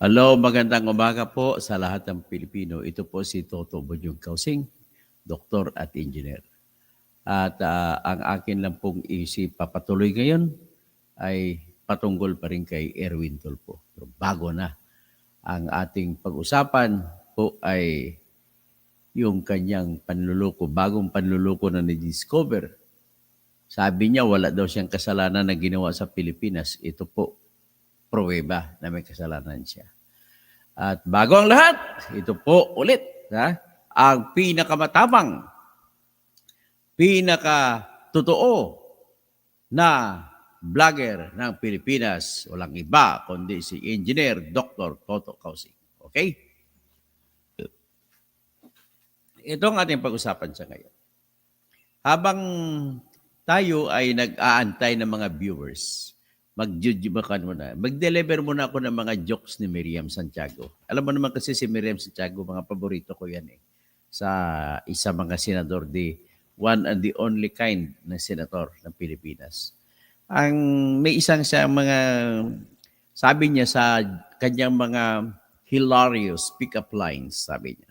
Hello, magandang umaga po sa lahat ng Pilipino. Ito po si Toto Bunyog Kausing, doktor at engineer. At ang akin lang pong isip papatuloy ngayon ay patungkol pa rin kay Erwin Tulfo. Pero bago na, ang ating pag-usapan po ay yung kanyang panluloko, bagong panluloko na ni-discover. Sabi niya wala daw siyang kasalanan na ginawa sa Pilipinas. Ito po, pruweba na may kasalanan siya. At bago ang lahat, ito po ulit, ang pinakamatabang, pinakatotoo na vlogger ng Pilipinas, walang iba kundi si Engineer Dr. Toto Kausing. Okay? Ito ang ating pag-usapan sa ngayon. Habang tayo ay nag-aantay ng mga viewers, mag-deliver muna ako ng mga jokes ni Miriam Santiago. Alam mo naman kasi si Miriam Santiago, mga paborito ko yan sa isa mga senador, the one and the only kind na senator ng Pilipinas. May isang siya sabi niya sa kanyang mga hilarious pick-up lines, sabi niya.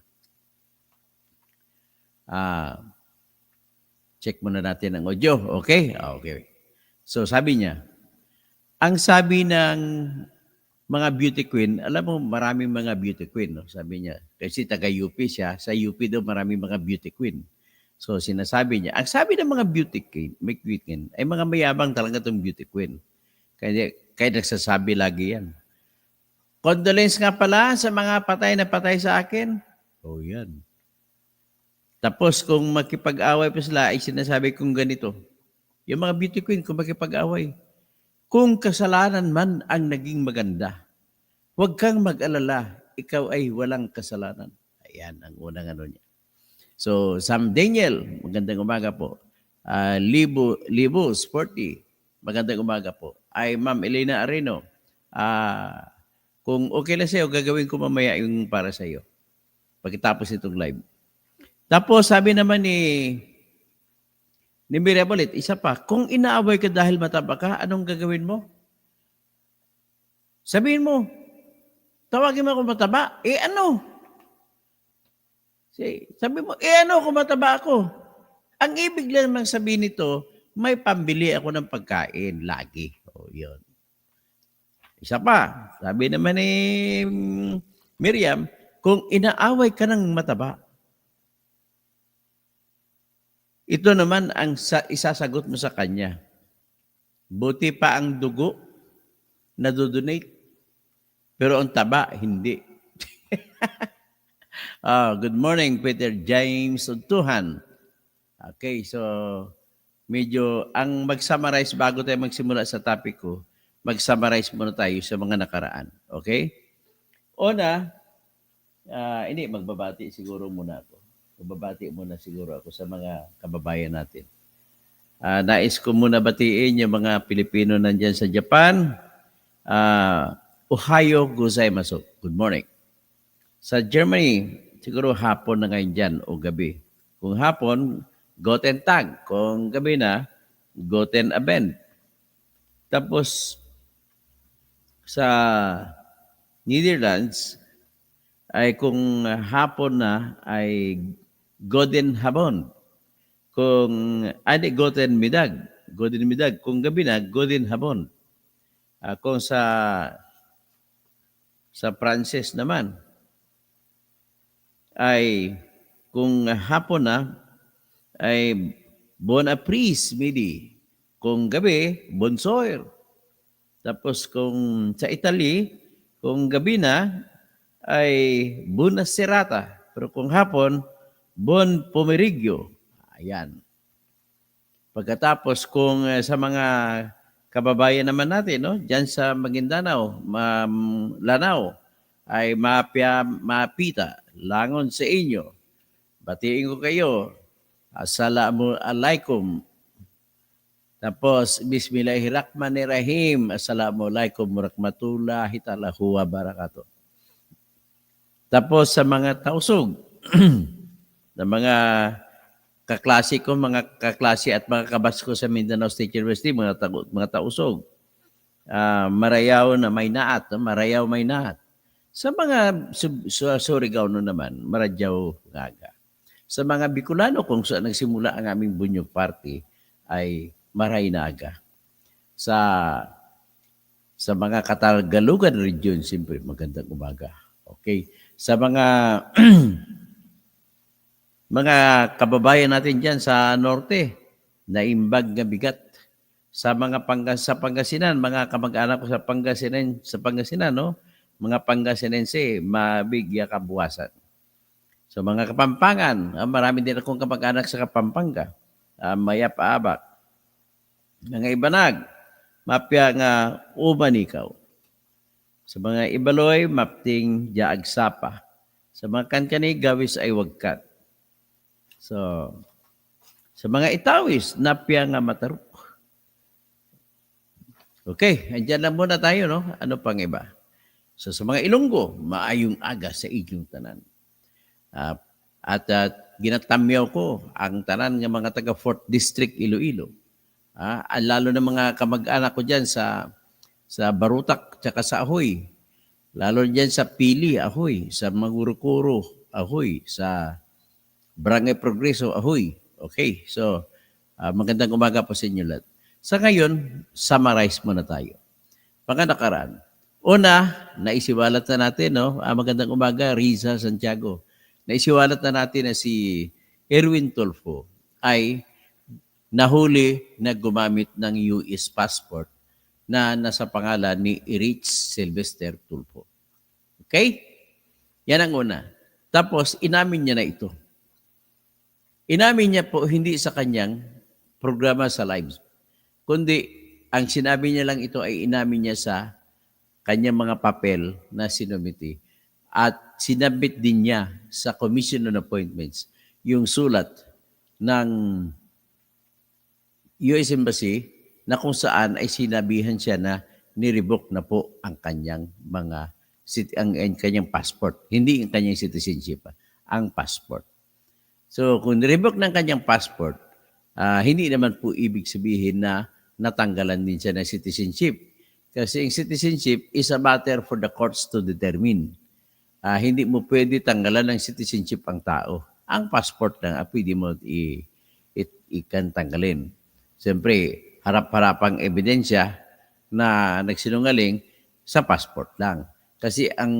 Check muna natin ang audio. Okay? Okay. So sabi niya, ang sabi ng mga beauty queen, alam mo maraming mga beauty queen, no? Sabi niya, kasi taga-UP siya, sa UP daw maraming mga beauty queen. So sinasabi niya, ang sabi ng mga beauty queen ay mga mayabang talaga itong beauty queen. Kaya nagsasabi lagi yan. Condolence nga pala sa mga patay na patay sa akin. Oh, yan. Tapos kung makipag-away pa sila, ay sinasabi kong ganito. Yung mga beauty queen, kung makipag-away, kung kasalanan man ang naging maganda, huwag kang mag-alala, ikaw ay walang kasalanan. Ayan, ang unang ano niya. So, Sam Daniel, magandang umaga po. Libo Sporty, magandang umaga po. Ay, Ma'am Elena Areno, kung okay lang sa'yo, gagawin ko mamaya yung para sa'yo. Pagkatapos itong live. Tapos sabi naman ni Miriam ulit, isa pa, kung inaaway ka dahil mataba ka, anong gagawin mo? Sabihin mo, tawagin mo ako mataba. Ano? Sabi mo, ano kung mataba ako? Ang ibig lang naman sabihin nito, may pambili ako ng pagkain lagi. O, yun. Isa pa, sabi naman ni Miriam, kung inaaway ka ng mataba, ito naman ang isasagot mo sa kanya. Buti pa ang dugo nadodonate, pero ang taba, hindi. Good morning, Peter James Untuhan. Okay, so medyo ang mag-summarize bago tayo magsimula sa topic ko, mag-summarize muna tayo sa mga nakaraan. Okay? Una, hindi, magbabati siguro muna ako. Magbabati muna siguro ako sa mga kababayan natin. Nais ko muna batiin yung mga Pilipino nandyan sa Japan. Ohayo gozaimasu. Good morning. Sa Germany, siguro hapon na ngayon dyan o gabi. Kung hapon, Guten Tag. Kung gabi na, Guten Abend. Tapos, sa Netherlands, ay kung hapon na, ay Guten Habon. Kung Guten Midag. Guten Midag. Kung gabi na, Guten Habon. Kung sa Pranses naman, ay kung hapon na, ay Bon Apres, midi. Kung gabi, Bonsoir. Tapos kung sa Italy, kung gabi na, ay Buona Serata. Pero kung hapon, Buon Pomeriggio. Ayan. Pagkatapos kung sa mga kababayan naman natin, no, diyan sa Maguindanao, Lanao, ay mapita, langon sa inyo. Batiin ko kayo. Assalamualaikum. Tapos, Bismillahirrahmanirrahim. Assalamualaikum warahmatullahi ta'ala wabarakatuh. Tapos sa mga tausog, na mga kaklase ko, mga kaklase at mga kabats ko sa Mindanao State University, mga tausog. Marayaw na may naat, Marayaw may naat. Sa mga Surigao naman, Maradyaw Ngaga. Sa mga Bicolano, kung saan nagsimula ang aming Bunyog Party, ay Maraynaga. Sa mga Katagalugan region, siyempre magandang umaga. Okay. Sa mga mga kababayan natin diyan sa norte, naimbag nga bigat. Sa mga sa Pangasinan, mga kamag-anak ko sa Pangasinan, no? Mga Pangasinense, mabigya kabuwasan. So mga Kapampangan, marami din akong kamag-anak sa Kapampangan. Maya-paabak. Mga Ibanag, mapya nga umanikaw. Sa mga Ibaloy, mapting jaagsapa. Sa mga Kankani, gawis ay wagkat. So, sa mga Itawis, napya nga mataruk. Okay, andyan lang muna tayo, no? Ano pang iba? So, sa mga Ilonggo, maayong aga sa inyong tanan. At ginatamyaw ko ang tanan ng mga taga 4th District Iloilo. Lalo na mga kamag-anak ko dyan sa Barutak tsaka sa Ahoy. Lalo dyan sa Pili, Ahoy. Sa Magurukuro, Ahoy. Sa Barangay Progreso, Ahoy. Okay, so magandang umaga po sa inyo lahat. Sa ngayon, summarize muna tayo. Panganakaraan. Una, naisiwalat na natin, no? Magandang umaga, Riza Santiago. Naisiwalat na natin na si Erwin Tulfo ay nahuli na gumamit ng US passport na nasa pangalan ni Rich Sylvester Tulfo. Okay? Yan ang una. Tapos, inamin niya na ito. Inamin niya po hindi sa kanyang programa sa live, kundi ang sinabi niya lang ito ay inamin niya sa kanyang mga papel na sinumiti at sinabit din niya sa Commission on Appointments yung sulat ng US Embassy na kung saan ay sinabihan siya na nirevoke na po ang kanyang kanyang passport. Hindi ang kanyang citizenship, ang passport. So kung nirevoke ng kanyang passport, hindi naman po ibig sabihin na natanggalan din siya ng citizenship. Kasi ang citizenship is a matter for the courts to determine. Hindi mo pwede tanggalan ng citizenship ang tao. Ang passport lang, pwede mo ikan tanggalin. Siyempre, harap-harapang ebidensya na nagsinungaling sa passport lang. Kasi ang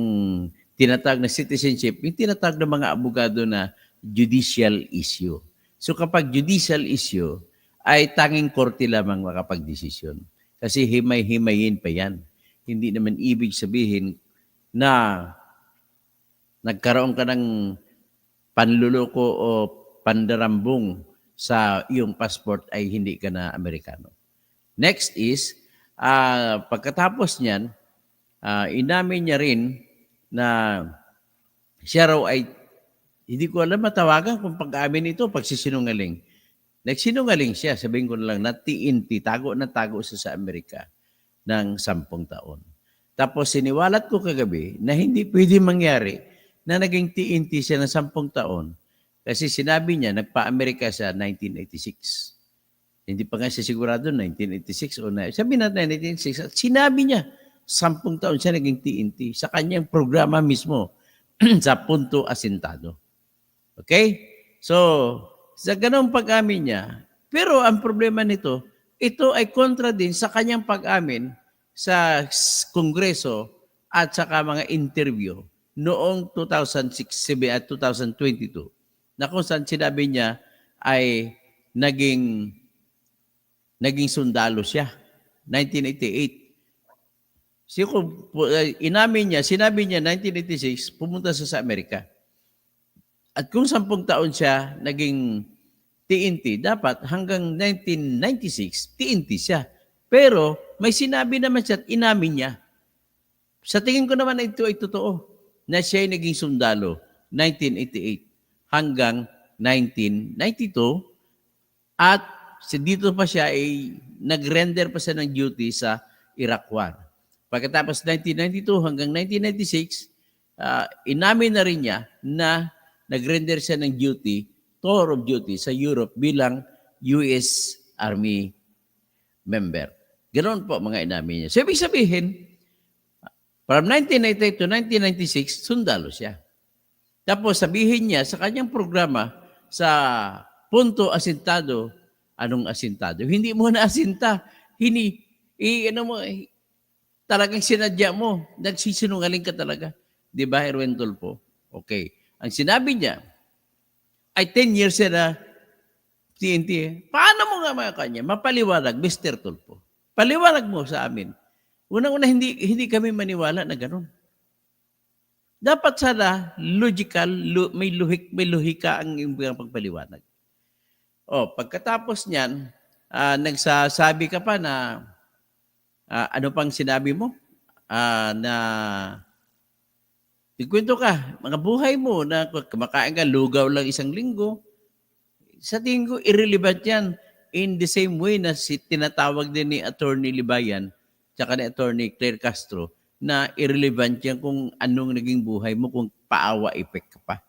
tinatawag na citizenship, yung tinatawag ng mga abogado na judicial issue. So kapag judicial issue, ay tanging korte lamang makapagdesisyon. Kasi himay-himayin pa yan. Hindi naman ibig sabihin na nagkaroon ka ng panluloko o pandarambong sa iyong passport ay hindi ka na Amerikano. Next is, pagkatapos niyan, inamin niya rin na siya raw ay, hindi ko alam matawagan kung pag-amin ito, pagsisinungaling. Nagsinungaling siya, sabihin ko na lang, na TNT, tago siya sa Amerika ng 10 taon. Tapos siniwalat ko kagabi na hindi pwede mangyari na naging TNT siya ng 10 taon kasi sinabi niya, nagpa-Amerika siya 1986. Hindi pa nga siya sigurado 1986 o na. Sabi natin 1986, at sinabi niya, 10 taon siya naging TNT sa kanyang programa mismo sa Punto Asintado. Okay? So, sa ganong pag-amin niya, pero ang problema nito, ito ay kontra din sa kanyang pag-amin sa Kongreso at saka mga interview noong 2006 at 2022 na kung saan sinabi niya ay naging sundalo siya. 1988. Sinabi niya 1986, pumunta siya sa Amerika. At kung 10 taon siya naging TNT, dapat hanggang 1996, TNT siya. Pero may sinabi naman siya at inamin niya. Sa tingin ko naman ito ay totoo na siya ay naging sundalo 1988 hanggang 1992 at dito pa siya ay nag-render pa siya ng duty sa Iraq War. Pagkatapos 1992 hanggang 1996, inamin na rin niya na nag-render siya ng duty, tour of duty sa Europe bilang US Army member. Ganoon po mga inamin niya. So, ibig sabihin, From 1998 to 1996, sundalo siya. Tapos sabihin niya sa kanyang programa sa punto asintado, anong asintado? Hindi mo na asinta. Ano mo, talagang sinadya mo. Nagsisinungaling ka talaga. Di ba, Erwin Tulfo? Okay. Ang sinabi niya, ay 10 years na TNT. Paano mo nga mga kanya? Mapaliwanag, Mr. Tulfo. Paliwanag mo sa amin. Unang-una, hindi kami maniwala na ganun. Dapat sana logical, may lohika ang iyong pagpaliwanag. Pagkatapos niyan, nagsasabi ka pa na ano pang sinabi mo? Na ikwento ka, mga buhay mo na kumakain ka, lugaw lang isang linggo. Sa tingin ko, irrelevant yan. In the same way na tinatawag din ni Attorney Libayan tsaka ni Attorney Claire Castro na irrelevant yan kung anong naging buhay mo kung paawa effect ka pa.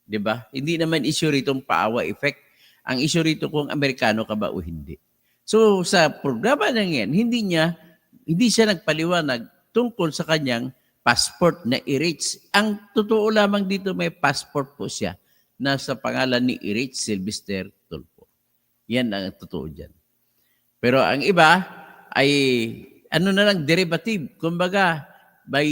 Diba? Hindi naman issue rito ang paawa effect. Ang issue rito kung Amerikano ka ba o hindi. So sa programa na yan, hindi siya nagpaliwanag tungkol sa kanyang passport na i-reach. Ang totoo lamang dito may passport po siya na sa pangalan ni Erich Sylvester Tulfo. Yan ang totoo dyan. Pero ang iba ay ano na lang, derivative. Kumbaga, by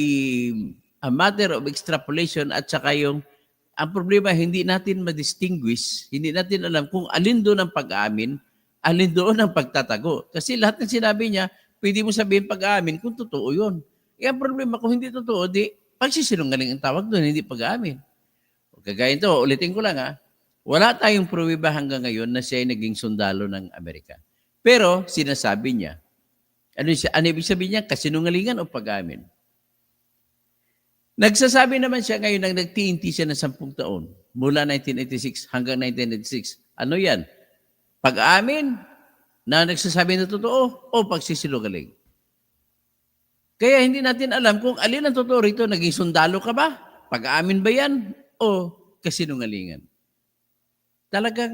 a matter of extrapolation at saka ang problema, hindi natin ma-distinguish, hindi natin alam kung alin doon ang pag-aamin, alin doon ang pagtatago. Kasi lahat ng sinabi niya, pwede mo sabihin pag-aamin kung totoo yun. Ang problema, kung hindi totoo, di pagsisinungaling ang tawag doon, hindi pag-aamin. Kagaya ito, ulitin ko lang wala tayong pruweba hanggang ngayon na siya ay naging sundalo ng Amerika. Pero sinasabi niya, ano ibig sabihin niya? Kasinungalingan o pag-aamin? Nagsasabi naman siya ngayon nang nag-TNT siya ng 10 taon, mula 1986 hanggang 1996. Ano yan? Pag-aamin na nagsasabi na totoo o pagsisinungaling? Kaya hindi natin alam kung alin ang totoo rito. Naging sundalo ka ba? Pag-aamin ba yan o kasinungalingan? Talagang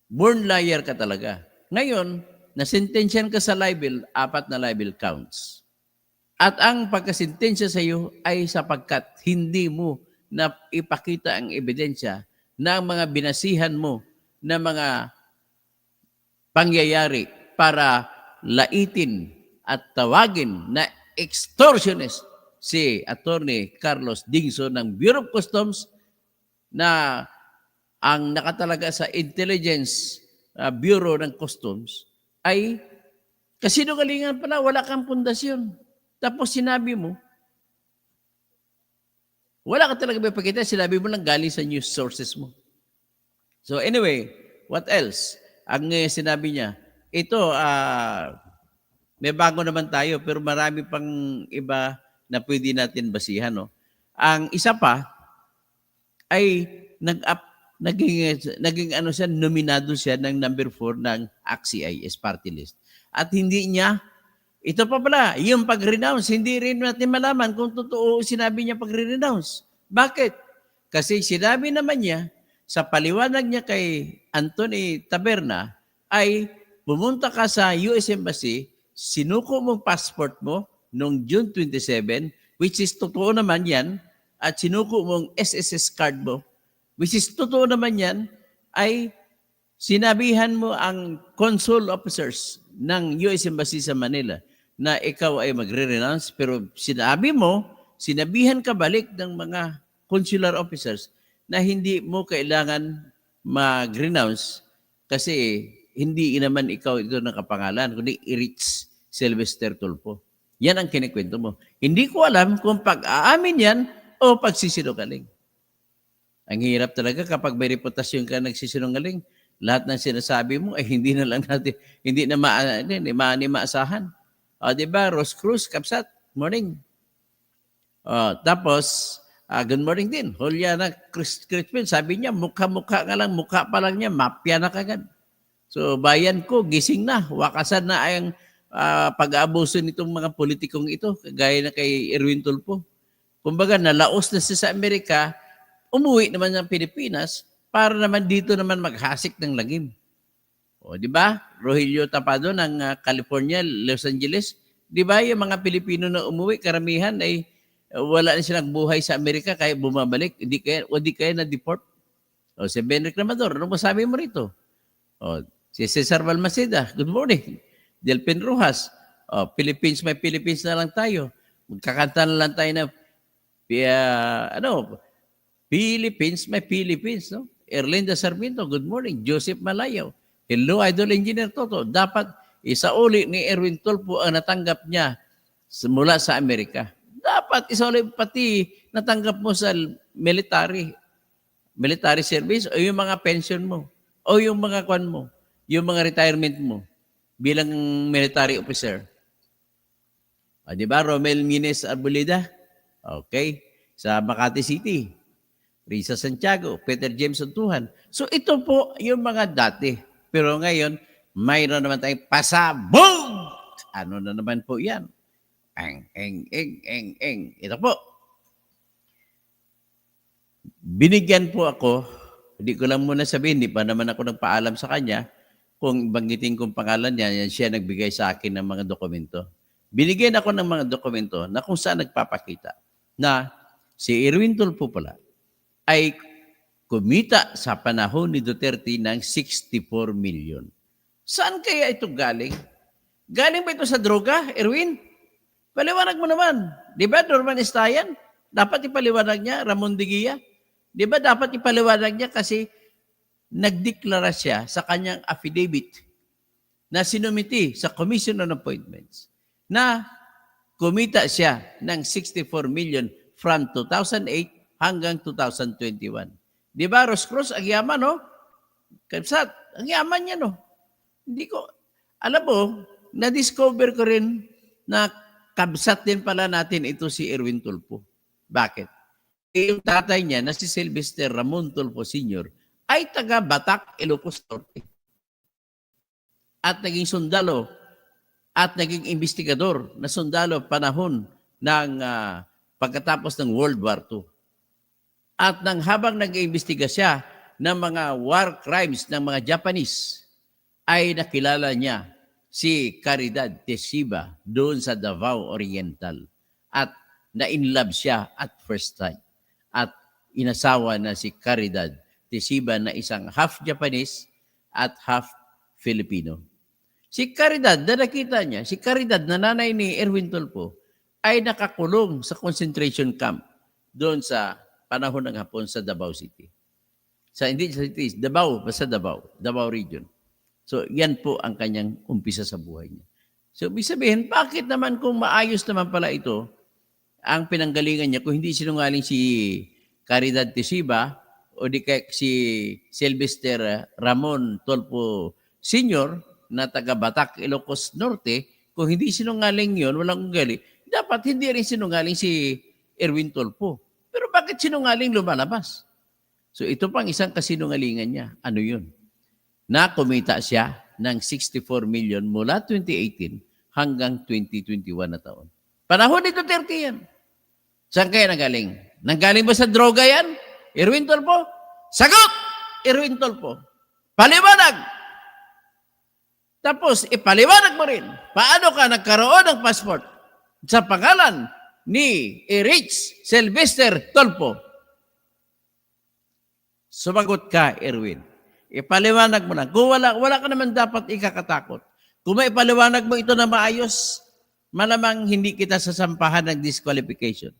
born liar ka talaga. Ngayon, nasentensyan ka sa libel, 4 na libel counts. At ang pagkasentensya sa iyo ay sapagkat hindi mo na ipakita ang ebidensya ng mga binasihan mo na mga pangyayari para laitin at tawagin na extortionist si Attorney Carlos Dingson ng Bureau of Customs na ang nakatalaga sa Intelligence Bureau ng Customs ay kasinungalingan pala, wala kang pundasyon. Tapos sinabi mo, wala ka talaga may pakita, sinabi mo lang galing sa news sources mo. So anyway, what else? Ang sinabi niya, ito, may bago naman tayo, pero marami pang iba na pwede natin basihan. No? Ang isa pa, ay naging ano siya, nominado siya ng number 4 ng ACT-CIS party list. At hindi niya, ito pa pala, yung pag-renounce, hindi rin natin malaman kung totoo sinabi niya pag-renounce. Bakit? Kasi sinabi naman niya, sa paliwanag niya kay Anthony Taberna, ay pumunta ka sa US Embassy, sinuko mong passport mo noong June 27, which is totoo naman yan, at sinuko mong SSS card mo, which is totoo naman yan, ay sinabihan mo ang consul officers ng US Embassy sa Manila na ikaw ay magre-renounce, pero sinabihan ka balik ng mga consular officers na hindi mo kailangan mag-renounce kasi hindi naman ikaw ito nakapangalan, kundi Erich Sylvester Tulfo. Yan ang kinikwento mo. Hindi ko alam kung pag-aamin yan o pagsisinungaling. Ang hirap talaga kapag may reputasyon ka nagsisinungaling, lahat ng sinasabi mo ay hindi na lang natin, hindi na maasahan. Di ba? Rose Cruz, Kapsat, morning. Tapos, good morning din. Juliana Crispin, sabi niya, mukha-mukha nga lang, mukha pa lang niya, mafia na kagad. So, bayan ko, gising na. Wakasan na ang pag-aabuso nitong mga politikong ito, kagaya na kay Erwin Tulfo. Kumbaga, nalaos na siya sa Amerika, umuwi naman ng Pilipinas para naman dito naman maghasik ng lagim. Di ba? Rogelio Tapado ng California, Los Angeles, Di ba yung mga Pilipino na umuwi, karamihan ay wala na silang buhay sa Amerika kaya bumabalik, di kaya na-deport. O si Benric Lamador, ano masabi mo rito? O, si Cesar Balmaceda, good morning. Delpin Rojas, Philippines, may Philippines na lang tayo. Magkakanta na lang tayo na, Philippines, may Philippines, no? Erlinda Sarmiento, good morning. Joseph Malayaw, hello, Idol Engineer Toto. Dapat isauli ni Erwin Tulfo ang natanggap niya mula sa Amerika. Dapat isauli pati natanggap mo sa military service o yung mga pension mo o yung mga kwan mo, yung mga retirement mo bilang military officer. Di ba, Romel Mines Arboleda? Okay. Sa Makati City. Risa Santiago, Peter James Untuhan. So ito po yung mga dati. Pero ngayon, mayroon naman tayong pasabog! Ano na naman po yan? Eng. Ito po. Binigyan po ako, hindi ko lang muna sabihin, hindi pa naman ako nagpaalam sa kanya, kung banggitin kong pangalan niya, siya nagbigay sa akin ng mga dokumento. Binigyan ako ng mga dokumento na kung saan nagpapakita na si Erwin Tulfo pala ay kumita sa panahon ni Duterte ng 64 million. Saan kaya ito galing? Galing ba ito sa droga, Erwin? Paliwanag mo naman. Di ba, Norman Estayan? Dapat ipaliwanag niya, Ramon Digia? Di ba dapat ipaliwanag niya kasi nagdeklara siya sa kanyang affidavit na sinumiti sa Commission on Appointments na kumita siya ng 64 million from 2008 hanggang 2021. Di ba, Roscross, ang yaman, no? Kapsat, ang yaman niya, no? Hindi ko, alam mo, na-discover ko rin na kabsat din pala natin ito si Erwin Tulfo. Bakit? Yung tatay niya na si Sylvester Ramon Tulfo Sr. ay taga Batak, Ilocos Norte. At naging sundalo at naging investigador na sundalo panahon ng pagkatapos ng World War II. At nang habang nag-iimbestiga siya ng mga war crimes ng mga Japanese, ay nakilala niya si Caridad Tesiba doon sa Davao Oriental. At na-inlove siya at first time. At inasawa na si Caridad Tesiba na isang half Japanese at half Filipino. Si Caridad, na nakita niya, si Caridad na nanay ni Erwin Tulfo, ay nakakulong sa concentration camp doon sa panahon ng Hapon sa Davao City. Hindi sa city, Davao, basta Davao region. So, yan po ang kanyang umpisa sa buhay niya. So, ibig sabihin, bakit naman kung maayos naman pala ito, ang pinanggalingan niya, kung hindi sinungaling si Caridad Tesiba o di kaya si Sylvester Ramon Tulfo Sr. na taga Batak, Ilocos Norte, kung hindi sinungaling yun, walang ugali, dapat hindi rin sinungaling si Erwin Tulfo. Pero bakit sinungaling lumalabas? So ito pang isang kasinungalingan niya. Ano yun? Na kumita siya ng 64 million mula 2018 hanggang 2021 na taon. Panahon ni Duterte yan. Saan kaya nagaling? Nanggaling ba sa droga yan? Erwin Tulfo? Sagot! Erwin Tulfo. Paliwanag! Tapos, ipaliwanag mo rin, paano ka nagkaroon ng passport sa pangalan ni Erich Sylvester Tulfo? Sumagot ka, Erwin. Ipaliwanag mo na. Kung wala ka naman dapat ikakatakot. Kung may ipaliwanag mo ito na maayos, malamang hindi kita sasampahan ng disqualification.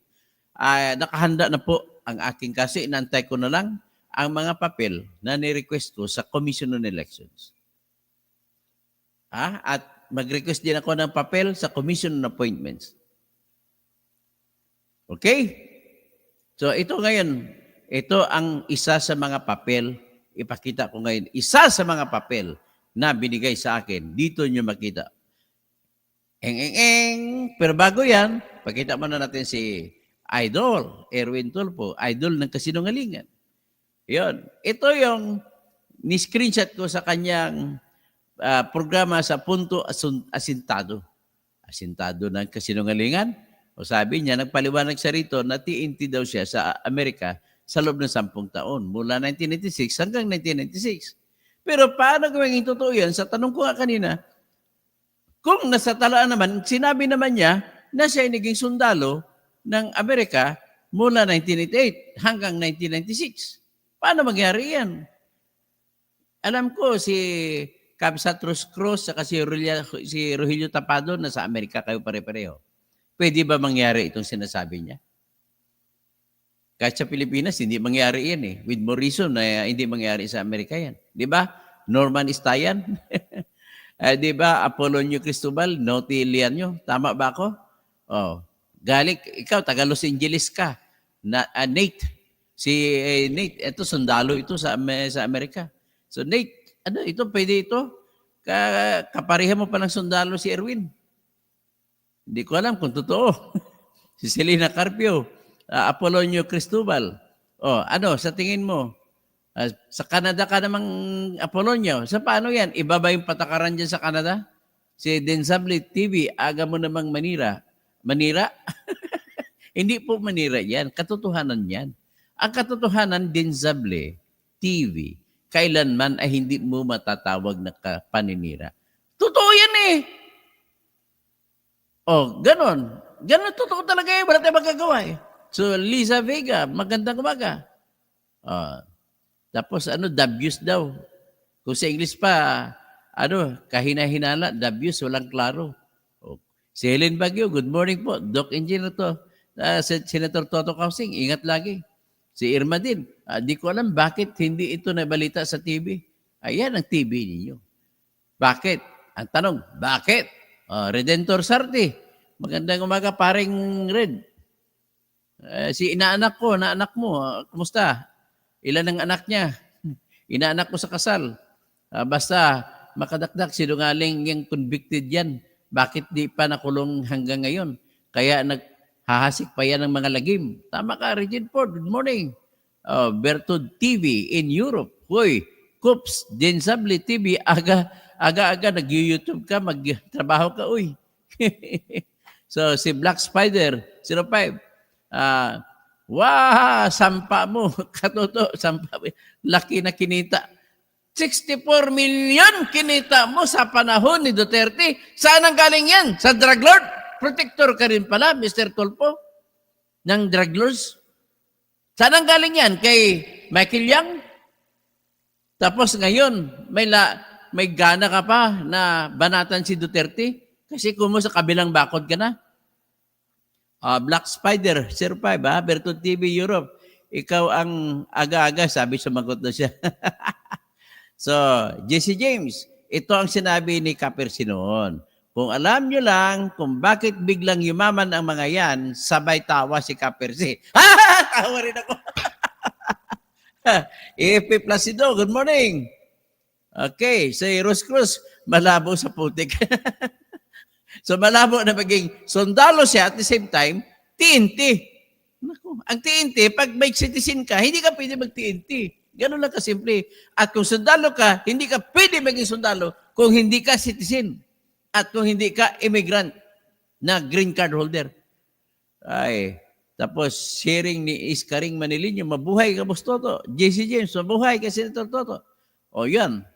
Nakahanda na po ang aking kasi. Inantay ko na lang ang mga papel na ni-request ko sa Commission on Elections. At mag-request din ako ng papel sa Commission on Appointments. Okay? So ito ngayon, ito ang isa sa mga papel, ipakita ko ngayon, isa sa mga papel na binigay sa akin. Dito nyo makita. Pero bago yan, pakita muna natin si Idol, Erwin Tulfo, idol ng kasinungalingan. Yun. Ito yung ni-screenshot ko sa kanyang programa sa Punto Asintado. Asintado ng kasinungalingan. O sabi niya, nagpaliwanag siya rito na TNT daw siya sa Amerika sa loob ng 10 taon, mula 1996 hanggang 1996. Pero paano gawing totoo yan? Sa tanong ko nga kanina, Kung nasa talaan naman, sinabi naman niya na siya ay naging sundalo ng Amerika mula 1988 hanggang 1996. Paano mangyari yan? Alam ko si Capsatros Cruz at si Rogelio Tapado na sa Amerika kayo pare-pareho. Pwede ba mangyari itong sinasabi niya? Kahit sa Pilipinas, hindi mangyari yan eh. With more reason na hindi mangyari sa Amerika yan. Di ba? Norman Istayan. Di ba? Apolonio Cristobal, Noti Lianyo. Tama ba ako? Oh. Galing, ikaw, taga Los Angeles ka. Nate. Si Nate, ito, sundalo ito sa Amerika. So Nate, ano, ito, pwede ito? Kapareha mo pa ng sundalo si Erwin. Hindi ko alam kung totoo. Si Selena Carpio. Apolonio Cristobal. Oh, ano, sa tingin mo? Sa Canada ka namang Apolonio. Sa paano yan? Iba ba yung patakaran dyan sa Canada? Si Densable TV, aga mo namang manira. Manira? Hindi po manira yan. Katotohanan yan. Ang katotohanan, Densable TV, kailanman ay hindi mo matatawag na paninira. Totoo yan eh. Oh, ganon. Ganon, totoo talaga eh. Wala tayong magagawa eh. So, Liza Vega, magandang umaga. Tapos, W's daw. Kung sa English pa, kahina-hinala, W's, walang klaro. Si Helen Baguio, good morning po. Doc Engineer to. Senator Toto Kausing, ingat lagi. Si Irma din. Di ko alam bakit hindi ito nabalita sa TV. Ayan ang TV ninyo. Bakit? Ang tanong, bakit? Redentor Sarte, magandang umaga, paring Red. Si inaanak ko, naanak mo, kumusta? Ilan ang anak niya? Inaanak ko sa kasal. Basta makadakdak, sinungaling yung convicted yan. Bakit di pa nakulong hanggang ngayon? Kaya naghahasik pa yan ng mga lagim. Tama ka, Regine Ford, good morning. Bertud TV in Europe. Hoy, Coops, Densable TV, aga-aga nag-YouTube ka, magtrabaho ka, uy. So, si Black Spider, 05. Sampa mo. Katoto, sampa mo. Laki na kinita. 64 million kinita mo sa panahon ni Duterte. Saan ang galing yan? Sa drug lord? Protector ka rin pala, Mr. Tulpo, ng drug lords. Saan ang galing yan? Kay Michael Yang? Tapos ngayon, may gana ka pa na banatan si Duterte? Kasi kung mo sa kabilang bakod ka na. Black Spider, 05, Bertod TV Europe. Ikaw ang aga-aga, sabi sumagot na siya. So, Jesse James, ito ang sinabi ni Kapersi noon. Kung alam nyo lang kung bakit biglang yumaman ang mga yan, sabay tawa si Kapersi. Tawa rin ako. AFP Placido, good morning. Okay, si Rose Cruz, malabo sa putik. So malabo na maging sundalo siya at the same time, TNT. Naku, ang TNT, pag may citizen ka, hindi ka pwede mag-TNT. Ganun lang kasimple. At kung sundalo ka, hindi ka pwede maging sundalo kung hindi ka citizen. At kung hindi ka immigrant na green card holder. Ay, tapos sharing ni Iskaring Manilino, mabuhay ka, Boss Toto. JC James, mabuhay ka, Senator Toto. O yan,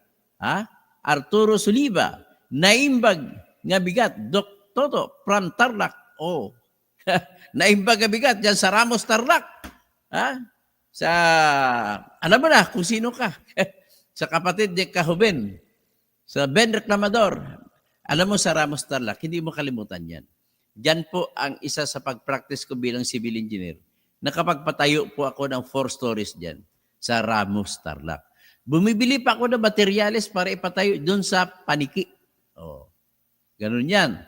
Arturo Suliva, naimbag nga bigat, Doc Toto, from Tarlac. Oh, naimbag nga bigat, dyan sa Ramos Tarlac. Alam mo na kung sino ka. Sa kapatid ni Kahuben, sa Ben Reclamador. Alam mo sa Ramos Tarlac, hindi mo kalimutan yan. Diyan po ang isa sa pag-practice ko bilang civil engineer. Nakapagpatayo po ako ng 4 stories diyan sa Ramos Tarlac. Bumibili pa ako ng materyales para ipatayo doon sa Paniki. Oh. Ganun yan.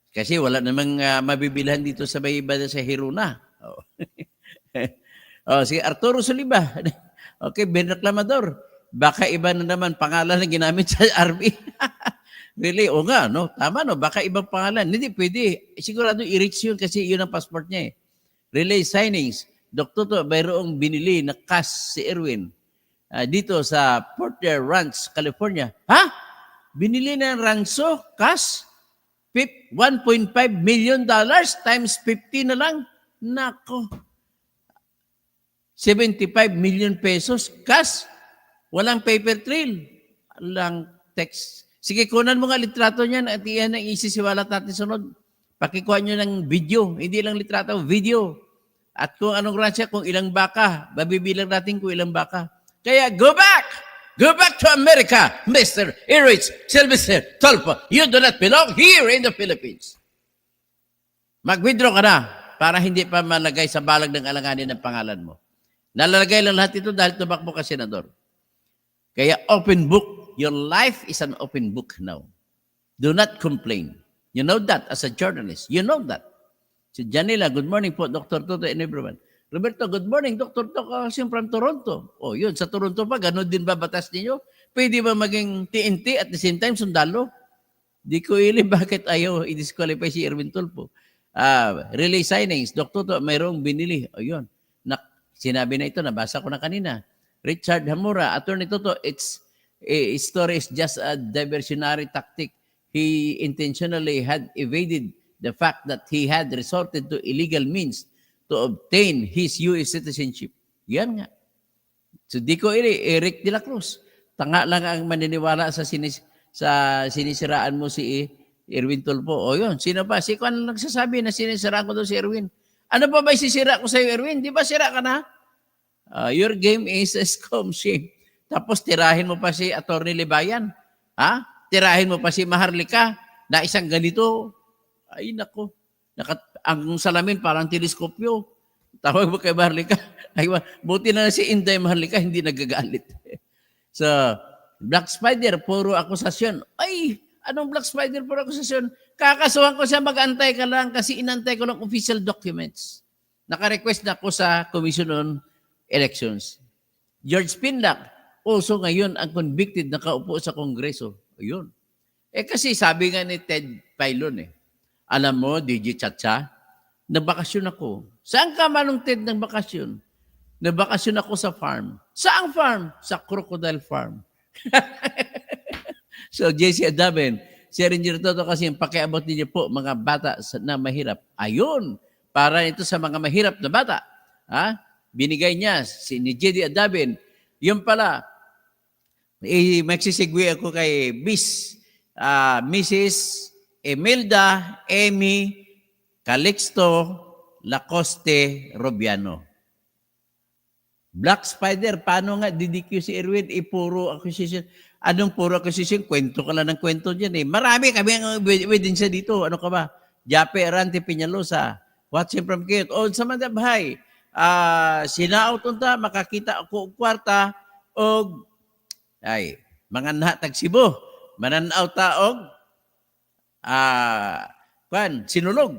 Kasi wala namang mabibilhan dito sa Bayba sa Hiruna. Oh. Si Arturo Soliva. Okay, Ben Reclamador. Baka iba na naman pangalan na ginamit sa RB. Really? O nga, no? Tama, no? Baka ibang pangalan. Hindi, pwede. Sigurado i-reach yun kasi yun ang passport niya eh. Relay signings. Dr. To, mayroong binili na cash si Erwin dito sa Porter Ranch, California. Ha? Binili na ng ranso, cash? $1.5 million times 50 na lang? Nako. 75 million pesos cash. Walang paper trail. Walang text. Sige, kunan mo nga litrato niyan at iyan ang isisiwalat natin sunod. Pakikuha nyo ng video, hindi lang litrato, video. At kung anong ransya, kung ilang baka, babibilang natin kung ilang baka. Kaya go back! Go back to America, Mr. Erich Sylvester Tolpo. You do not belong here in the Philippines. Mag-withdraw ka na para hindi pa malagay sa balag ng alanganin ng pangalan mo. Nalalagay lang lahat ito dahil tumakbo ka senador. Kaya open book. Your life is an open book now. Do not complain. You know that as a journalist. You know that. Si Janila, good morning po, Dr. Toto and everyone. Roberto, good morning, Dr. Toto, from Toronto. O yun, sa Toronto pa, ganun din ba batas ninyo? Pwede ba maging TNT at the same time sundalo? Di ko ili bakit ayaw i-disqualify si Erwin Tulfo. Relay signings, Dr. Toto, mayroong binili. O yun, sinabi na ito, nabasa ko na kanina. Richard Hamura, Attorney Toto, story is just a diversionary tactic. He intentionally had evaded the fact that he had resorted to illegal means to obtain his U.S. citizenship. Yan nga. So di ko Eric de la Cruz. Tanga lang ang maniniwala sa sinisiraan mo si Erwin Tulfo. O yun, sino pa? Si Kwan nagsasabi na sinisiraan ko doon si Erwin. Ano pa ba isisira ko sa iyo, Erwin? Di ba sira ka na? Your game is a scum shame. Tapos tirahin mo pa si Atty. Libayan. Ha? Tirahin mo pa si Maharlika na isang ganito. Ay, nako. Ang salamin parang teleskopyo. Tawag mo kay Maharlika. Ay, buti na si Inday Maharlika, hindi nagagalit. So, Black Spider, puro akusasyon. Ay, anong Black Spider, puro akusasyon? Kakasuhan ko siya, mag-antay ka lang kasi inantay ko ng official documents. Naka-request na ako sa Commission on Elections. George Pinlac, also ngayon ang convicted nakaupo sa Kongreso. Ayun. Kasi sabi nga ni Ted Filon alam mo, DJ Chacha, nabakasyon ako. Saan ka manong Ted ng bakasyon? Nabakasyon ako sa farm. Saang farm? Sa crocodile farm. So, JC Adaben, si Ranger Toto kasi yung pakiabot niyo po mga bata na mahirap. Ayun, para ito sa mga mahirap na bata. Binigay niya ni JD Adaben. Yung pala, magsisigwi ako kay Mrs. Emelda Amy Calixto Lacoste Robiano. Black Spider, paano nga DDQ si Erwin? Puro acquisition. Anong puro acquisition? Kwento ka lang ng kwento dyan Marami kami ang ebidensya dito. Ano ka ba? Jape Arante Peñalosa. Watching from Kyoto. O sa Mandabhay. Sinaot unta, makakita ako kwarta o mga nahatag Cebu. Mananaw taog sinulog.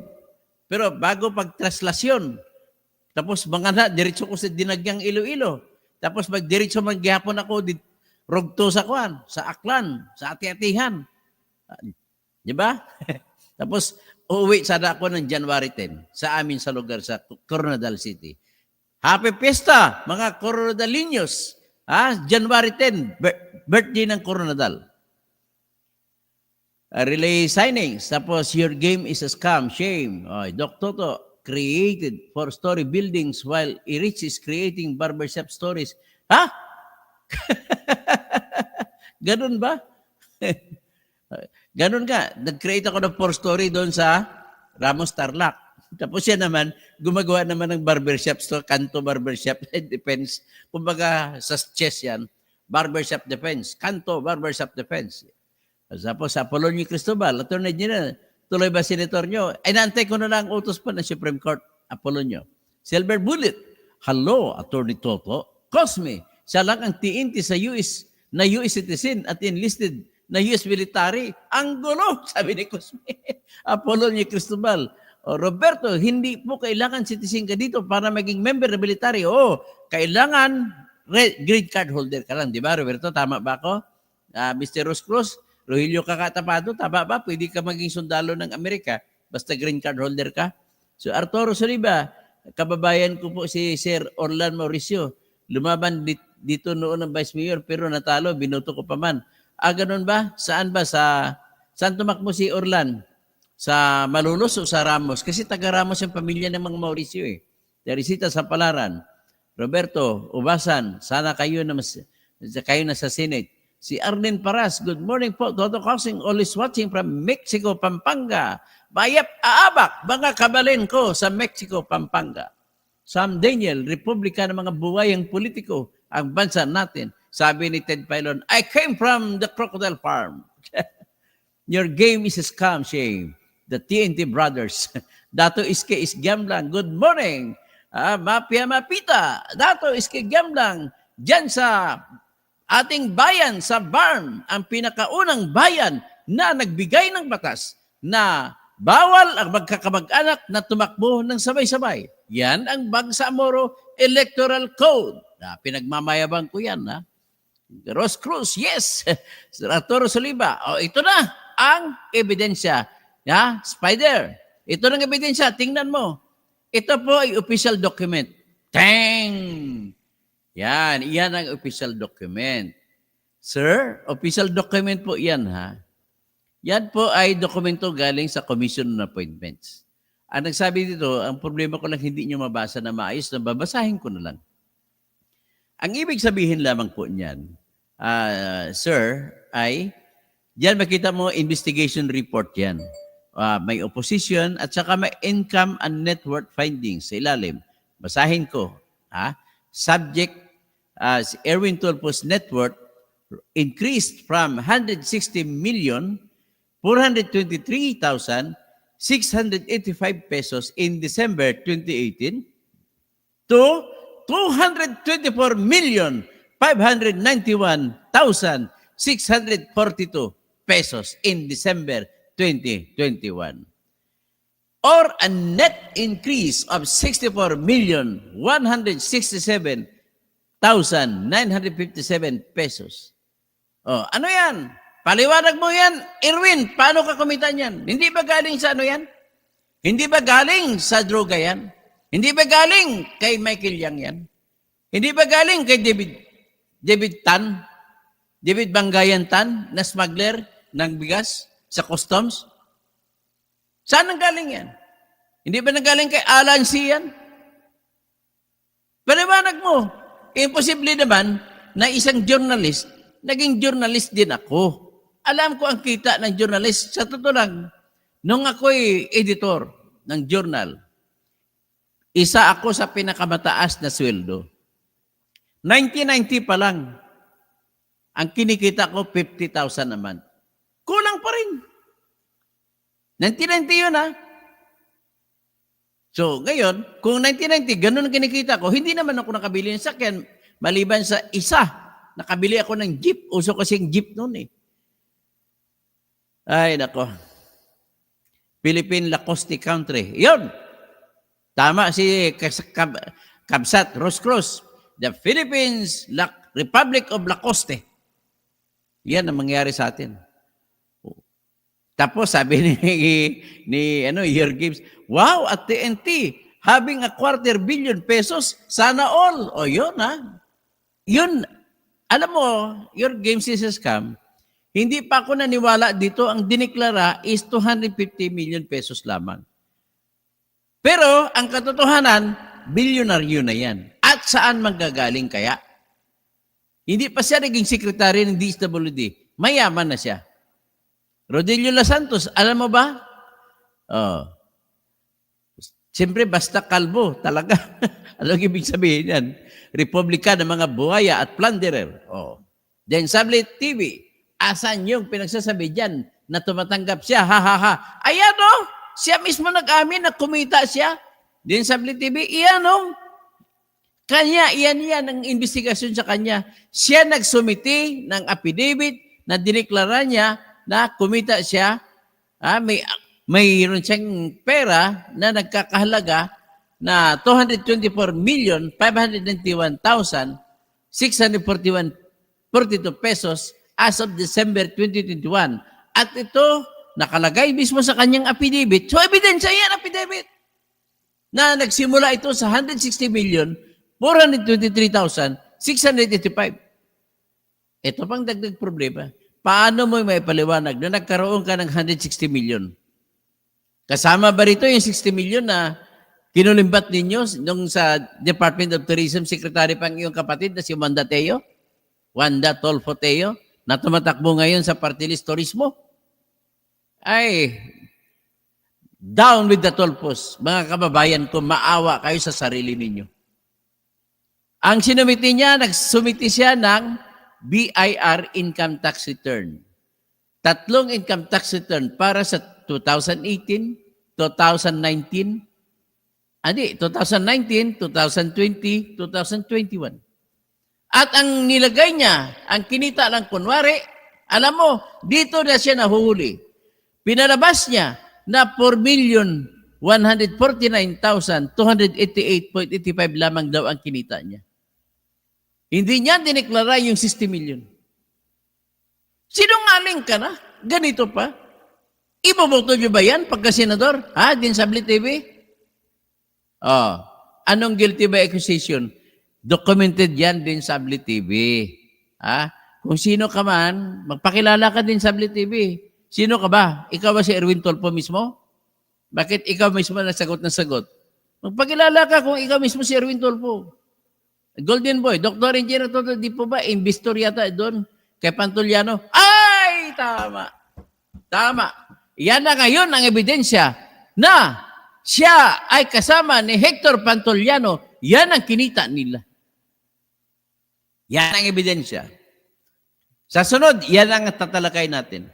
Pero bago pagtraslasyon, tapos mga na, diretso ko sa dinagyang Iloilo. Tapos magdiretso maghihapon ako, rugto sa Kwan, sa Aklan, sa Ati-Atihan. Di ba? Tapos uuwi sana ako ng January 10 sa amin sa lugar sa Coronadal City. Happy Fiesta, mga Coronadalinos. January 10, birthday ng Coronadal. Relay signings. Tapos, your game is a scam. Shame. Doc Toto created 4-story buildings while Erich is creating barbershop stories. Ha? Ganun ba? Ganun nga. Nag-create ako ng 4-story doon sa Ramos Tarlac. Tapos yan naman, gumagawa naman ng barbershop store, Kanto Barbershop. Depends. Kumbaga, sa chess yan, barbershop defense. Kanto Barbershop Defense. Tapos sa Apolonio Cristobal, Attorney General, tuloy ba senator nyo? Naantay ko na lang utos pa ng Supreme Court, Apolonio. Silver Bullet, hello, Attorney Toto. Cosme, siya lang ang TNT sa US, na US citizen at enlisted na US military. Ang gulo, sabi ni Cosme. Apolonio Cristobal. Roberto, hindi po kailangan citizen ka dito para maging member ng military. Kailangan green card holder ka lang. Di ba, Roberto? Tama ba ako? Mr. Roscross, Rogelio Kakatapado, tama ba? Pwede ka maging sundalo ng Amerika basta green card holder ka. So Arturo Soriba, kababayan ko po si Sir Orlan Mauricio. Lumaban dito noon ng Vice Mayor pero natalo, binoto ko pa man. Ganun ba? Saan ba? Saan tumakbo si Orlan? Sa Malolos o sa Ramos? Kasi taga Ramos yung pamilya ng mga Mauricio Teresita Sampalaran, Roberto Ubasan, sana kayo na sa Senate. Si Arlene Paras, good morning po. Toto Crossing, always watching from Mexico, Pampanga. Bayap aabak, mga kabalin ko sa Mexico, Pampanga. Sam Daniel, Republika ng mga buwayang politiko, ang bansa natin. Sabi ni Ted Filon, I came from the crocodile farm. Your game is a scam, shame. The TNT brothers. Dato Iske is gamblang. Good morning. Mapia Mapita. Dato Iske gamblang. Diyan sa ating bayan, sa Barm, ang pinakaunang bayan na nagbigay ng batas na bawal ang magkakamag-anak na tumakbo ng sabay-sabay. Yan ang Bangsamoro Electoral Code. Pinagmamayabang ko yan. Ross Cruz, yes. Arturo Soliva, ito na ang ebidensya. Spider, ito na ang ebidensya. Tingnan mo. Ito po ay official document. Tang! Yan ang official document. Sir, official document po yan, ha? Yan po ay dokumento galing sa Commission on Appointments. Ang nagsabi dito, ang problema ko lang hindi nyo mabasa na maayos, na babasahin ko na lang. Ang ibig sabihin lamang po niyan, sir, ay, diyan makita mo investigation report yan. May opposition at saka may income and net worth findings sa ilalim. Basahin ko. Subject, Erwin Tulfo's net worth increased from 160,423,685 pesos in December 2018 to 224,591,642 pesos in December 2021. Or a net increase of 64,167,957 pesos. Ano yan? Paliwanag mo yan, Erwin, paano ka kumita niyan? Hindi ba galing sa ano yan? Hindi ba galing sa droga yan? Hindi ba galing kay Michael Yang yan? Hindi ba galing kay David Tan? David Bangayan Tan na smuggler ng bigas sa customs? Saan ang galing yan? Hindi ba nanggaling kay Alan C. yan? Paliwanag mo. Imposible naman na isang journalist, naging journalist din ako. Alam ko ang kita ng journalist. Sa totoo lang, nung ako'y editor ng journal, isa ako sa pinakamataas na sweldo. 1990 pa lang, ang kinikita ko 50,000 a month. Kulang pa rin. 1990 yun, So, ngayon, kung 1990, ganun ang kinikita ko, hindi naman ako nakabili ng sakyan, maliban sa isa, nakabili ako ng jeep. Uso kasing jeep noon Ay, nako. Philippine Lacoste Country. Yun. Tama si Kabsat Ross Cruz. The Philippines Republic of Lacoste. Yan ang mangyari sa atin. Tapos sabi ni Year Games, wow, at TNT, having a 250 million pesos, sana all. Yun Yun, alam mo, Year Games is a scam. Hindi pa ako naniwala dito, ang diniklara is 250 million pesos lamang. Pero, ang katotohanan, bilyonaryo na yan. At saan manggagaling kaya? Hindi pa siya naging sekretary ng DSWD. Mayaman na siya. Rodelio Las Santos, alam mo ba? Siyempre, basta kalbo, talaga. Ano ang ibig sabihin yan? Republika ng mga buhaya at plunderer. Then, Sablit TV, asan yung pinagsasabi dyan na tumatanggap siya? Ha. Ayan siya mismo nag-amin na kumita siya. Then, Sablit TV, iyan Kanya, iyan ang investigasyon sa kanya. Siya nagsumiti ng affidavit na dineklara niya na kumita siya, mayroon siyang pera na nagkakahalaga na 224,591,642 pesos as of December 2021. At ito, nakalagay mismo sa kanyang affidavit. So, ebidensya yan, affidavit. Na nagsimula ito sa 160,423,685. Ito pang dagdag problema. Paano mo may paliwanag na nagkaroon ka ng 160 million? Kasama ba rito yung 60 million na kinulimbat ninyo nung sa Department of Tourism Secretary pang iyong kapatid na si Wanda Teo? Wanda Tolfo Teo? na tumatakbo ngayon sa party list Turismo, ay down with the tulpos. Mga kababayan ko, maawa kayo sa sarili ninyo. Ang sinumiti niya, nagsumiti siya ng BIR income tax return. 3 income tax return para sa 2018, 2019, 2019, 2020, 2021. At ang nilagay niya, ang kinita lang kunwari, alam mo, dito na siya nahuhuli. Pinalabas niya na 4,149,288.85 lamang daw ang kinita niya. Hindi niya dineklara yung 60 million. Sinungaling ka na? Ganito pa? Iboboto niyo ba yan pagka senador? Ha? Din sa TV? Oh, anong guilty by accusation? Documented yan din sa TV. Ha? Kung sino ka man, magpakilala ka din sa TV. Sino ka ba? Ikaw ba si Erwin Tulfo mismo? Bakit ikaw mismo nasagot na sagot? Magpakilala ka kung ikaw mismo si Erwin Tulfo. Golden Boy, Dr. Engineer Toto, di po ba? Investor yata doon kay Pantuliano. Ay, tama. Tama. Yan na ngayon ang ebidensya na siya ay kasama ni Hector Pantuliano. Yan ang kinita nila. Yan ang ebidensya. Sa sunod, yan ang tatalakay natin.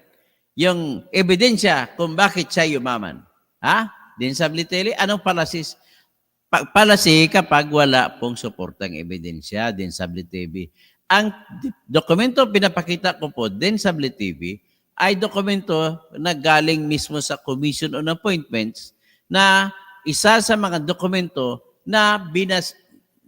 Yung ebidensya kung bakit siya yumaman. Ha? Din sa Bliteli, anong palasis? Palasi kapag wala pong suportang ebidensya din sa TV. Ang dokumento pinapakita ko po din sa TV ay dokumento na galing mismo sa Commission on Appointments na isa sa mga dokumento na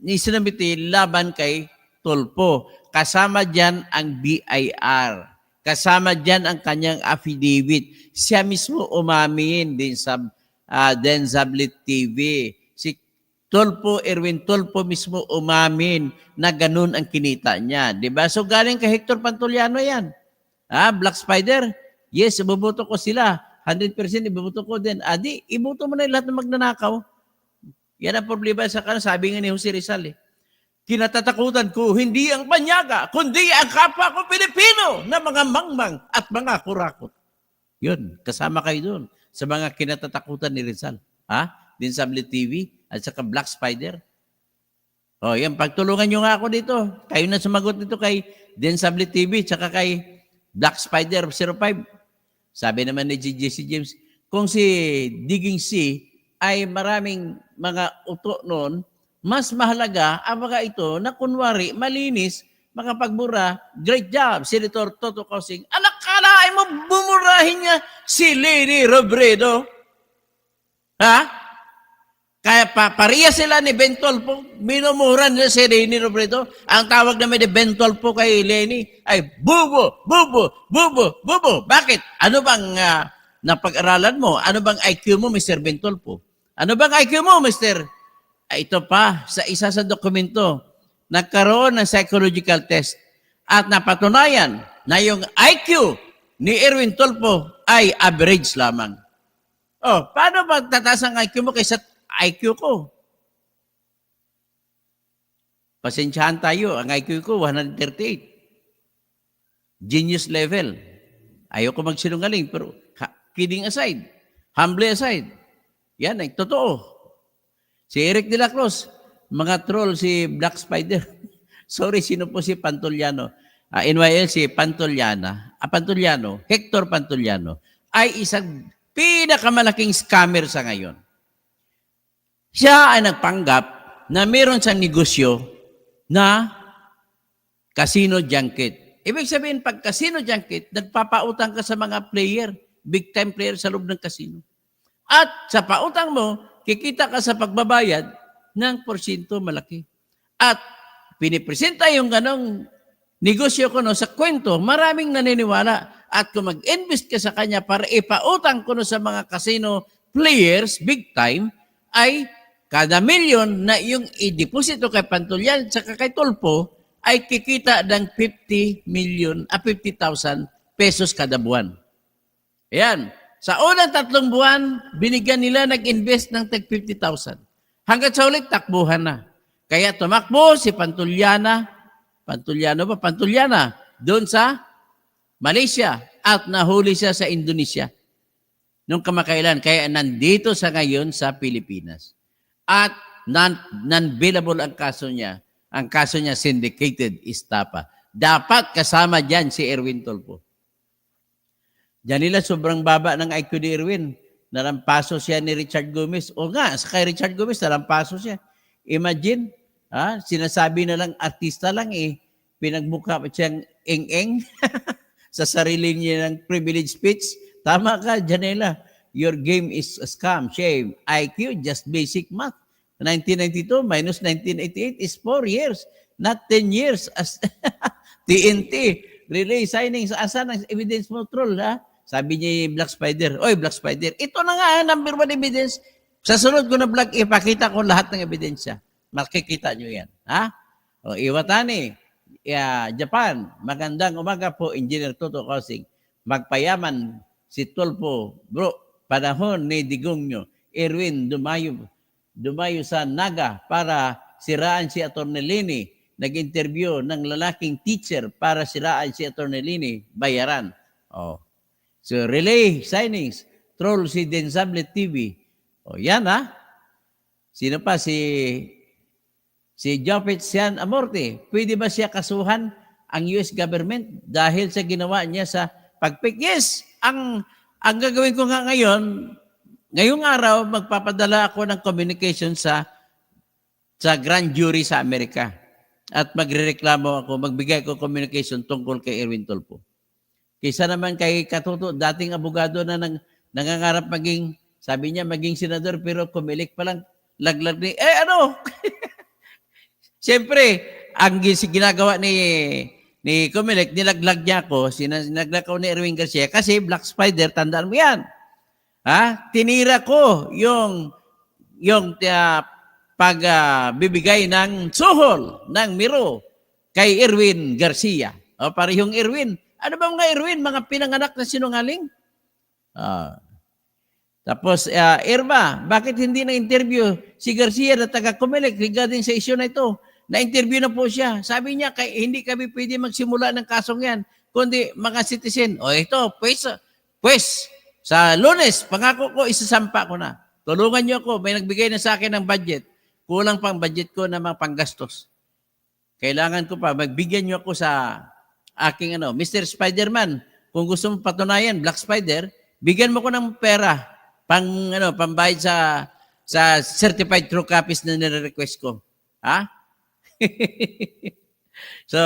sinumiti laban kay Tulfo. Kasama dyan ang BIR. Kasama dyan ang kanyang affidavit. Siya mismo umamin din sa TV. Si Tulfo, Erwin Tulfo mismo umamin na ganun ang kinita niya. Diba? So galing kay Hector Pantuliano yan. Black Spider, yes, ibubuto ko sila. 100% ibubuto ko din. Di, ibuto mo na lahat ng magnanakaw. Yan ang problema sa kanan. Sabi nga ni Jose Rizal, kinatatakutan ko hindi ang banyaga, kundi ang kapwa ko Pilipino na mga mangmang at mga kurakot. Yun, kasama kayo doon sa mga kinatatakutan ni Rizal. Din sa TV at saka Black Spider. O, yan, pagtulungan nyo nga ako dito. Kayo na sumagot dito kay Densable TV at saka kay Black Spider 05. Sabi naman ni Jesse James, kung si Digging C ay maraming mga uto noon, mas mahalaga ang mga ito na kunwari malinis, makapagbura, great job, Senator Toto Cosing. Alakalain mo, bumurahin niya si Leni Robredo. Ha? Kaya pareha sila ni Ben Tulfo, minumura nila si Leni Robredo. Ang tawag naman ni Ben Tulfo kay Leni ay bubo, bubo, bubo, bubo. Bakit? Ano bang napag-aralan mo? Ano bang IQ mo, Mr. Ben Tulfo? Ano bang IQ mo, Mr.? Ito pa, sa isa sa dokumento, nagkaroon ng psychological test at napatunayan na yung IQ ni Erwin Tulfo ay average lamang. Oh, paano ba tataas ang IQ mo kaysa IQ ko? Pasensyahan tayo, ang IQ ko 138. Genius level. Ayoko magsinungaling, pero kidding aside, humbly aside, yan ay totoo. Si Eric de la Cruz, mga troll si Black Spider. Sorry, sino po si Pantuliano? NYL si Pantuliano, Hector Pantuliano, ay isang pinakamalaking scammer sa ngayon. Siya ay nagpanggap na meron siyang negosyo na casino junket. Ibig sabihin, pag casino junket, nagpapautang ka sa mga player, big time player sa loob ng casino. At sa pautang mo, kikita ka sa pagbabayad ng porsyento malaki. At pinipresenta yung ganong negosyo ko sa kwento, maraming naniniwala. At kung mag-invest ka sa kanya para ipautang ko sa mga casino players, big time, ay kada milyon na yung i-deposito kay Pantulian at kay Tulfo ay kikita ng 50,000 pesos kada buwan. Ayan. Sa unang 3 buwan, binigyan nila nag-invest ng tag 50,000. Hanggang sa ulit, takbuhan na. Kaya tumakbo si Pantuliana, doon sa Malaysia at nahuli siya sa Indonesia nung kamakailan. Kaya nandito sa ngayon sa Pilipinas. At non-bailable ang kaso niya. Ang kaso niya syndicated estafa. Dapat kasama dyan si Erwin Tulfo. Diyan nila sobrang baba ng IQ ni Erwin. Nalampaso siya ni Richard Gomez. O nga, sa kay Richard Gomez, nalampaso siya. Imagine, sinasabi na lang, artista lang pinagmukha pa siyang eng-eng sa sarili niya ng privilege speech. Tama ka, Janela. Your game is a scam, shame. IQ, just basic math. 1992 minus 1988 is 4 years, not 10 years as TNT. Relay signings, asan ang evidence mo, troll, ha? Sabi niya Black Spider, oy, Black Spider, ito na nga, number 1 evidence. Sa sunod ko na vlog, ipakita ko lahat ng ebidensya. Makikita nyo yan, ha? O, Iwatani, Japan, magandang umaga po, Engineer Toto Kausing. Magpayaman si Tulfo, bro, panahon ni Digong nyo, Erwin, dumayo sa Naga para siraan si Atty. Lini. Nag-interview ng lalaking teacher para siraan si Atty. Lini. Bayaran. Oh. So, relay signings. Troll si Densable TV. O, yan ha. Sino pa? Si Jopet Sian Amorte. Pwede ba siya kasuhan ang US government dahil sa ginawa niya sa pagpik? Yes! Ang gagawin ko nga ngayon, ngayong araw, magpapadala ako ng communication sa grand jury sa Amerika. At magrereklamo ako, magbigay ko communication tungkol kay Erwin Tulfo. Kaysa naman kay Katuto, dating abogado na nangangarap sabi niya, maging senador, pero kumilik pa lang, laglag ni, Siyempre, ang ginagawa ni Kumilik, nilaglag niya ako, sinaglag ko ni Erwin Garcia, kasi Black Spider, tandaan mo yan. Tinira ko yung pagbibigay ng suhol, ng miro, kay Erwin Garcia. Parehong Erwin. Ano ba mga Erwin? Mga pinanganak na sinungaling? Tapos, Irma, bakit hindi na-interview si Garcia na taga-Comelec regarding sa issue na ito? Na-interview na po siya. Sabi niya, hindi kami pwede magsimula ng kasong yan, kundi mga citizen. Ito, pues, sa Lunes, pangako ko, isasampa ko na. Tulungan niyo ako, may nagbigay na sa akin ng budget. Kulang pang budget ko na mga panggastos. Kailangan ko pa, magbigyan niyo ako sa aking Mr. Spider-Man, kung gusto mo patunayan, Black Spider, bigyan mo ko ng pera pambayad sa certified true copies na nire-request ko. So,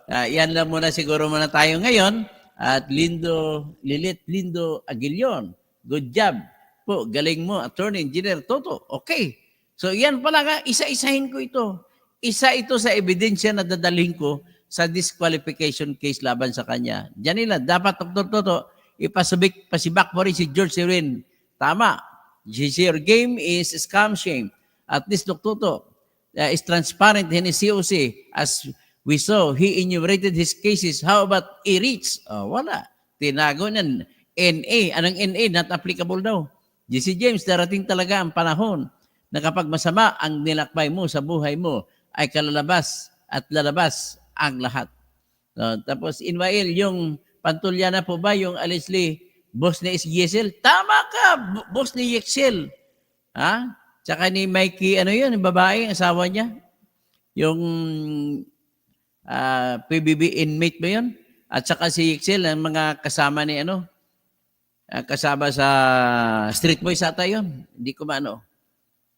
yan lang muna siguro tayo ngayon. At Lilit Lindo Aguilion, good job po, galing mo, Attorney Engineer Toto. Okay. So, yan pala nga, isa-isahin ko ito. Isa ito sa ebidensya na dadalhin ko sa disqualification case laban sa kanya. Diyan nila, dapat Dr. Toto, pasibak mo rin si George Erwin. Tama. Your game is scam shame. At least Dr. Toto is transparent in his COC. As we saw, he enumerated his cases. How about E-Reach? Wala. Tinago niyan. NA. Anong NA? Not applicable daw. GC James, darating talaga ang panahon na kapag masama ang nilakbay mo sa buhay mo, ay kalalabas at lalabas ang lahat. Tapos, Inwail, yung Pantulyana po ba, yung allegedly boss ni SGSL? Tama ka, boss ni Yexel. Tsaka ni Mikey, yung babae, ang asawa niya? Yung PBB inmate ba yun? At saka si Yexel, ang mga kasama ni kasama sa Street Boys ata yun. Hindi ko maano.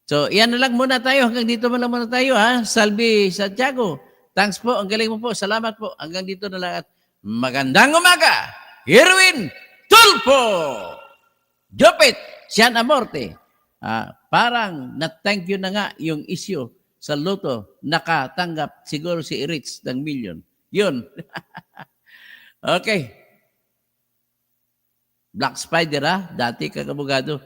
So, yan na lang muna tayo. Hanggang dito na lang muna tayo, Salvi Santiago. Thanks po. Ang galing mo po. Salamat po. Hanggang dito na lang at magandang umaga. Erwin Tulfo. Jopet Sian Amorte. Parang na-thank you na nga yung issue sa Lotto. Nakatanggap siguro si Rich ng million. Yun. Okay. Black Spider, dati kakabugado.